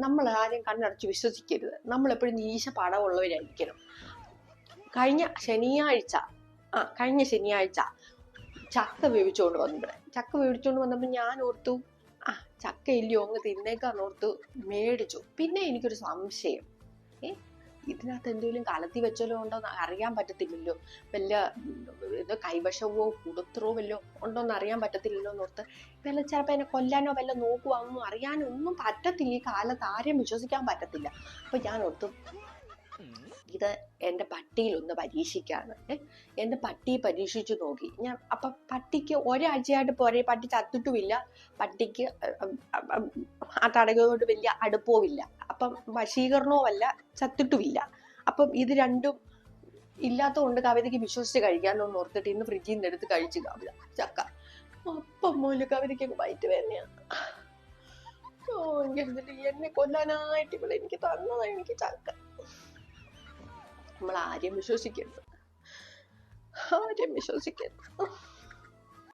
നമ്മൾ ആരെയും കണ്ണടച്ച് വിശ്വസിക്കരുത്. നമ്മളെപ്പോഴും ഈശ പടമുള്ളവരായിരിക്കണം. കഴിഞ്ഞ ശനിയാഴ്ച ചക്ക വേവിച്ചുകൊണ്ട് വന്നപ്പോൾ ഞാൻ ഓർത്തു ചക്ക ഇല്ലയോ അങ്ങ് തിന്നേക്കാന്ന് ഓർത്ത് മേടിച്ചു. പിന്നെ എനിക്കൊരു സംശയം, ഇതിനകത്ത് എന്തെങ്കിലും കലത്തി വെച്ചല്ലോ ഉണ്ടോന്ന് അറിയാൻ പറ്റത്തില്ലല്ലോ, വല്ല കൈവശവോ കുടുത്തറോ വല്ലോ ഉണ്ടോന്ന് അറിയാൻ പറ്റത്തില്ലല്ലോ എന്നോർത്ത് വല്ല ചിലപ്പോൾ എന്നെ കൊല്ലാനോ വല്ല നോക്കുവാന്നോ അറിയാനോ ഒന്നും പറ്റത്തില്ല. ഈ കാലത്ത് ആരെയും വിശ്വസിക്കാൻ പറ്റത്തില്ല. അപ്പൊ ഞാൻ ഓർത്തു ഇത് എൻ്റെ പട്ടിയിലൊന്ന് പരീക്ഷിക്കാണ്. എൻ്റെ പട്ടിയെ പരീക്ഷിച്ചു നോക്കി ഞാൻ. അപ്പൊ പട്ടിക്ക് ഒരാഴ്ചയായിട്ട് പോരെ, പട്ടി ചത്തിട്ടുമില്ല, പട്ടിക്ക് ആ തടകയോട് വലിയ അടുപ്പവുമില്ല, അപ്പം വശീകരണവുമല്ല, ചത്തിട്ടുമില്ല. അപ്പം ഇത് രണ്ടും ഇല്ലാത്ത കൊണ്ട് കവിതയ്ക്ക് വിശ്വസിച്ച് കഴിക്കാമല്ലോ എന്ന് ഓർത്തിട്ട് ഇന്ന് ഫ്രിഡ്ജിൽ നിന്ന് എടുത്ത് കഴിച്ചു കവിത ചക്ക. അപ്പം മൂലം കവിതയ്ക്ക് വയറ്റ് വേദനയാണ്. എന്നെ കൊല്ലാനായിട്ട് ഇവിടെ എനിക്ക് തന്നതാണ് എനിക്ക് ചക്ക. നമ്മൾ ആരെയും വിശ്വസിക്കരുത്.